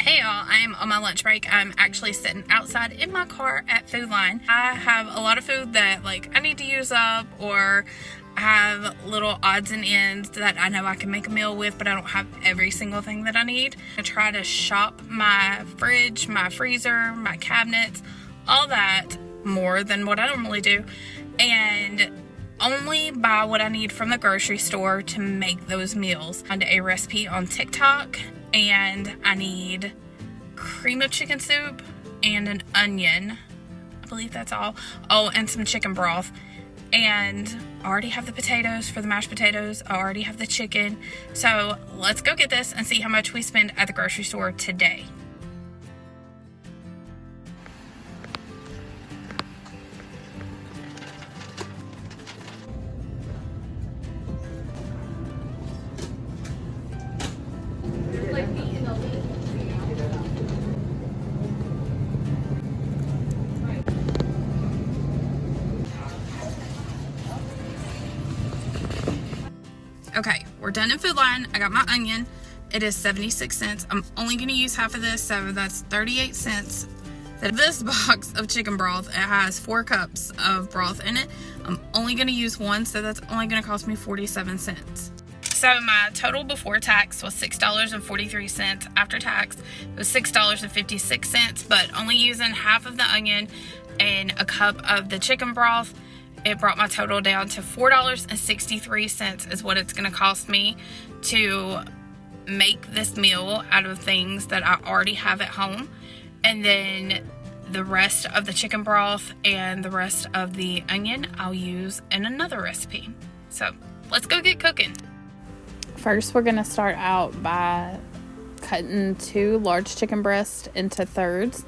Hey y'all, I am on my lunch break. I'm actually sitting outside in my car at Food Line. I have a lot of food that I need to use up, or I have little odds and ends that I know I can make a meal with, but I don't have every single thing that I need. I try to shop my fridge, my freezer, my cabinets, all that more than what I normally do, and only buy what I need from the grocery store to make those meals. I found a recipe on TikTok, and I need cream of chicken soup and an onion. I believe that's all. Oh, and some chicken broth. And I already have the potatoes for the mashed potatoes. I already have the chicken. So let's go get this and see how much we spend at the grocery store today. Okay, we're done in Food Line. I got my onion. It is 76 cents. I'm only going to use half of this, so that's 38 cents. This box of chicken broth, it has 4 cups of broth in it. I'm only going to use one, so that's only going to cost me 47 cents. So my total before tax was $6.43. After tax, it was $6.56, but only using half of the onion and a cup of the chicken broth, it brought my total down to $4.63 is what it's going to cost me to make this meal out of things that I already have at home. And then the rest of the chicken broth and the rest of the onion I'll use in another recipe. So let's go get cooking. First, we're going to start out by cutting 2 large chicken breasts into thirds,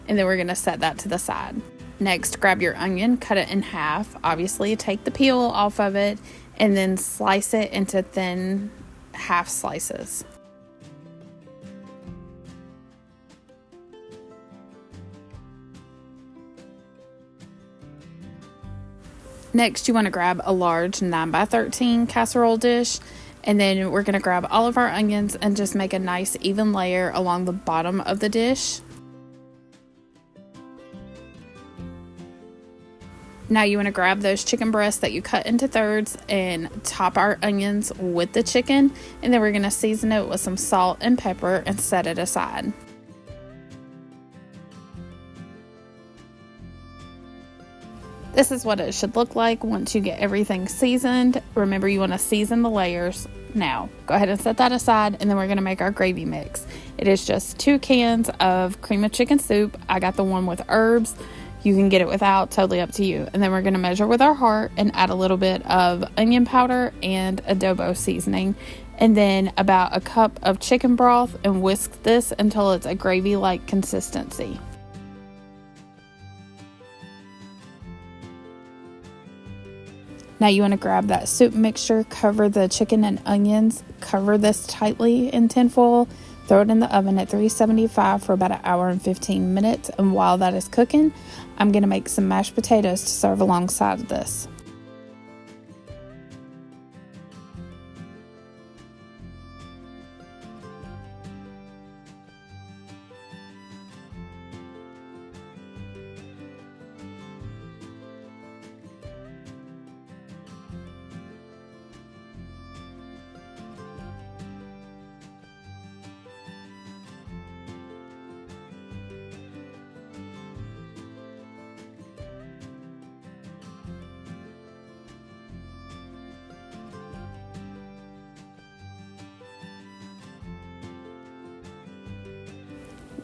and then we're going to set that to the side. Next, grab your onion, cut it in half. Obviously, take the peel off of it, and then slice it into thin half slices. Next, you want to grab a large 9x13 casserole dish, and then we're going to grab all of our onions and just make a nice even layer along the bottom of the dish. Now you want to grab those chicken breasts that you cut into thirds and top our onions with the chicken, and then we're going to season it with some salt and pepper and set it aside. This is what it should look like once you get everything seasoned. Remember, you want to season the layers. Now, go ahead and set that aside, and then we're going to make our gravy mix. It is just 2 cans of cream of chicken soup. I got the one with herbs. You can get it without, totally up to you. And then we're going to measure with our heart and add a little bit of onion powder and adobo seasoning. And then about a cup of chicken broth, and whisk this until it's a gravy-like consistency. Now you want to grab that soup mixture, cover the chicken and onions, cover this tightly in tin foil, throw it in the oven at 375 for about 1 hour and 15 minutes. And while that is cooking, I'm going to make some mashed potatoes to serve alongside of this.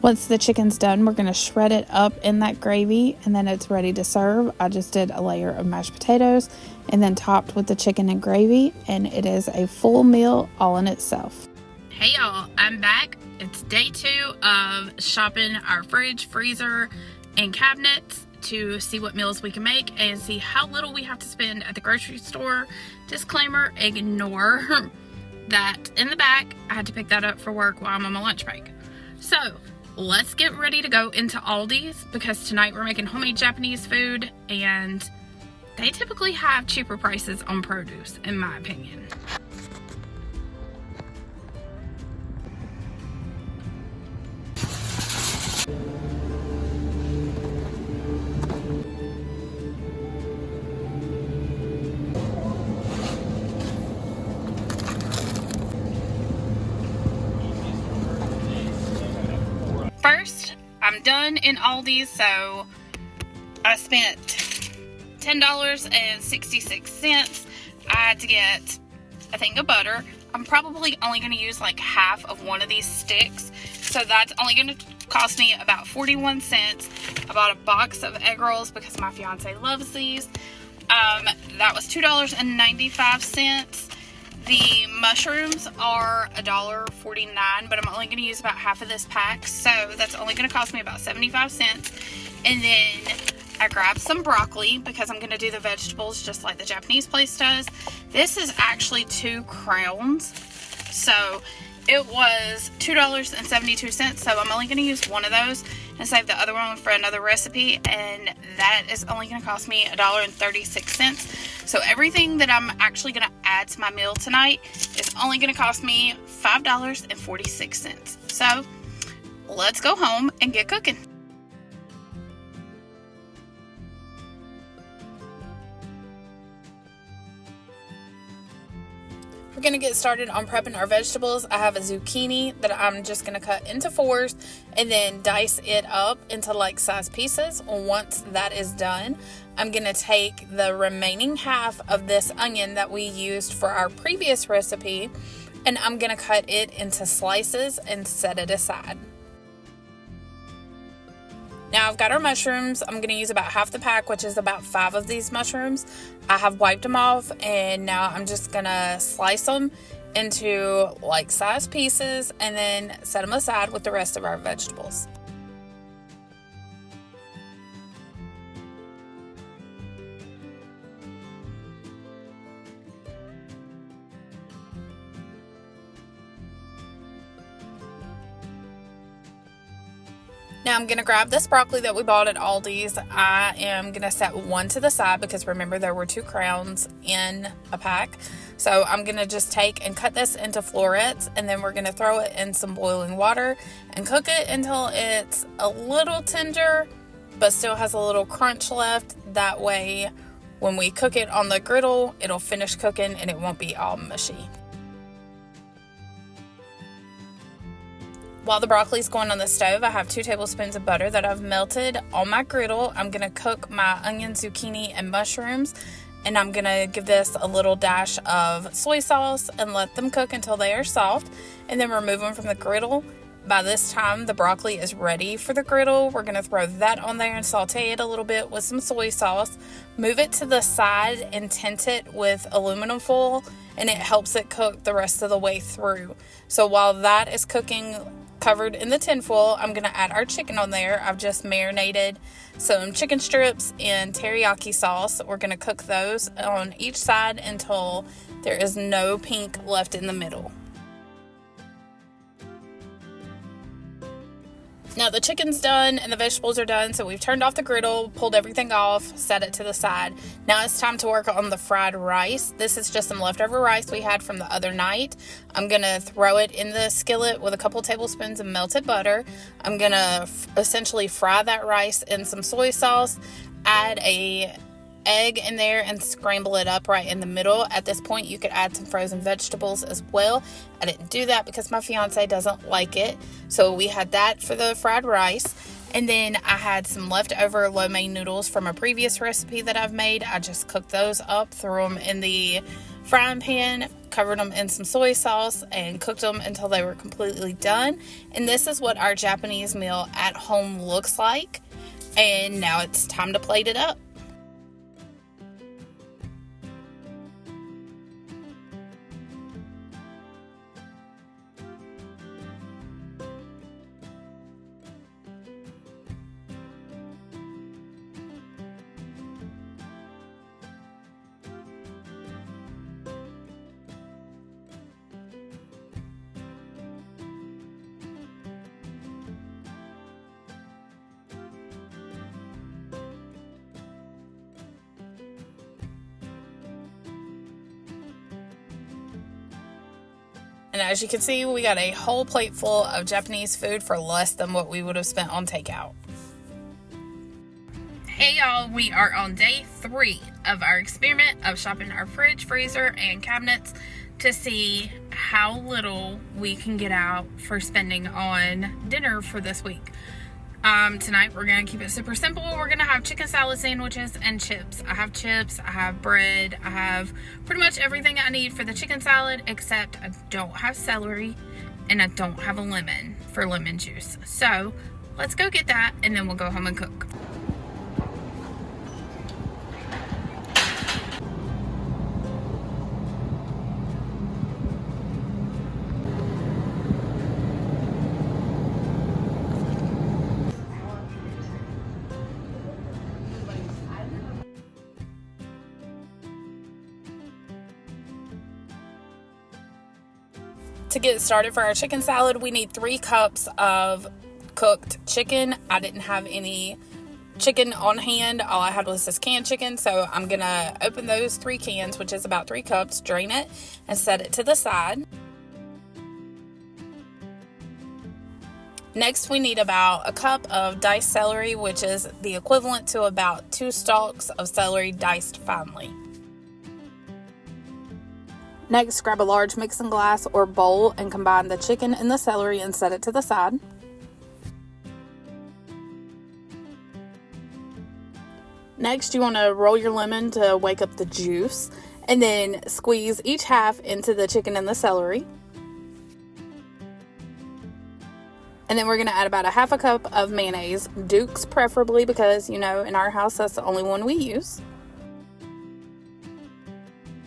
Once the chicken's done, we're going to shred it up in that gravy, and then it's ready to serve. I just did a layer of mashed potatoes and then topped with the chicken and gravy, and it is a full meal all in itself. Hey y'all, I'm back. It's day 2 of shopping our fridge, freezer, and cabinets to see what meals we can make and see how little we have to spend at the grocery store. Disclaimer, ignore that in the back. I had to pick that up for work while I'm on my lunch break. So let's get ready to go into Aldi's, because tonight we're making homemade Japanese food, and they typically have cheaper prices on produce, in my opinion. first, I'm done in Aldi's, so I spent $10.66. I had to get a thing of butter. I'm probably only going to use like half of one of these sticks, so that's only going to cost me about 41 cents. I bought a box of egg rolls because my fiance loves these. That was $2.95. The mushrooms are $1.49, but I'm only going to use about half of this pack, so that's only going to cost me about 75 cents. And then I grabbed some broccoli because I'm going to do the vegetables just like the Japanese place does. This is actually 2 crowns, so it was $2.72, so I'm only going to use one of those and save the other one for another recipe, and that is only going to cost me $1.36. So everything that I'm actually going to add to my meal tonight is only going to cost me $5.46. So let's go home and get cooking. We're going to get started on prepping our vegetables. I have a zucchini that I'm just going to cut into 4s and then dice it up into like size pieces. Once that is done, I'm going to take the remaining half of this onion that we used for our previous recipe, and I'm going to cut it into slices and set it aside. Now I've got our mushrooms. I'm going to use about half the pack, which is about 5 of these mushrooms. I have wiped them off, and now I'm just going to slice them into like size pieces and then set them aside with the rest of our vegetables. Now I'm going to grab this broccoli that we bought at Aldi's. I am going to set one to the side because remember there were 2 crowns in a pack. So I'm going to just take and cut this into florets, and then we're going to throw it in some boiling water and cook it until it's a little tender but still has a little crunch left. That way when we cook it on the griddle, it'll finish cooking and it won't be all mushy. While the broccoli's going on the stove, I have 2 tablespoons of butter that I've melted on my griddle. I'm going to cook my onion, zucchini, and mushrooms, and I'm going to give this a little dash of soy sauce and let them cook until they are soft, and then remove them from the griddle. By this time, the broccoli is ready for the griddle. We're going to throw that on there and saute it a little bit with some soy sauce. Move it to the side and tint it with aluminum foil, and it helps it cook the rest of the way through. So while that is cooking, covered in the tin foil, I'm going to add our chicken on there. I've just marinated some chicken strips in teriyaki sauce. We're going to cook those on each side until there is no pink left in the middle. Now the chicken's done and the vegetables are done, so we've turned off the griddle, pulled everything off, set it to the side. Now it's time to work on the fried rice. This is just some leftover rice we had from the other night. I'm going to throw it in the skillet with a couple tablespoons of melted butter. I'm going to essentially fry that rice in some soy sauce, add a egg in there and scramble it up right in the middle. At this point you could add some frozen vegetables as well. I didn't do that because my fiance doesn't like it, so we had that for the fried rice. And then I had some leftover lo mein noodles from a previous recipe that I've made. I just cooked those up, threw them in the frying pan, covered them in some soy sauce, and cooked them until they were completely done. And this is what our Japanese meal at home looks like. And now it's time to plate it up. And as you can see, we got a whole plate full of Japanese food for less than what we would have spent on takeout. Hey y'all, we are on day 3 of our experiment of shopping our fridge, freezer, and cabinets. to see how little we can get out for spending on dinner for this week. Tonight we're gonna keep it super simple. We're gonna have chicken salad sandwiches and chips. I have chips, I have bread, I have pretty much everything I need for the chicken salad, except I don't have celery and I don't have a lemon for lemon juice. So let's go get that and then we'll go home and cook. To get started for our chicken salad, we need 3 cups of cooked chicken. I didn't have any chicken on hand. All I had was this canned chicken. So I'm going to open those 3 cans, which is about 3 cups, drain it, and set it to the side. Next, we need about a cup of diced celery, which is the equivalent to about 2 stalks of celery diced finely. Next, grab a large mixing glass or bowl and combine the chicken and the celery and set it to the side. Next, you want to roll your lemon to wake up the juice and then squeeze each half into the chicken and the celery. And then we're going to add about a half a cup of mayonnaise, Duke's preferably, because, you know, in our house that's the only one we use.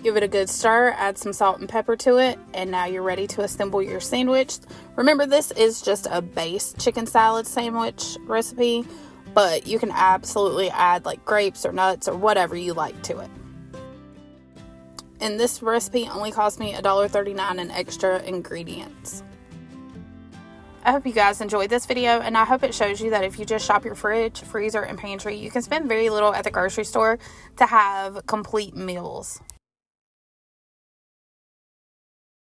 Give it a good stir, add some salt and pepper to it, and now you're ready to assemble your sandwich. Remember, this is just a base chicken salad sandwich recipe, but you can absolutely add like grapes or nuts or whatever you like to it. And this recipe only cost me $1.39 in extra ingredients. I hope you guys enjoyed this video, and I hope it shows you that if you just shop your fridge, freezer, and pantry, you can spend very little at the grocery store to have complete meals.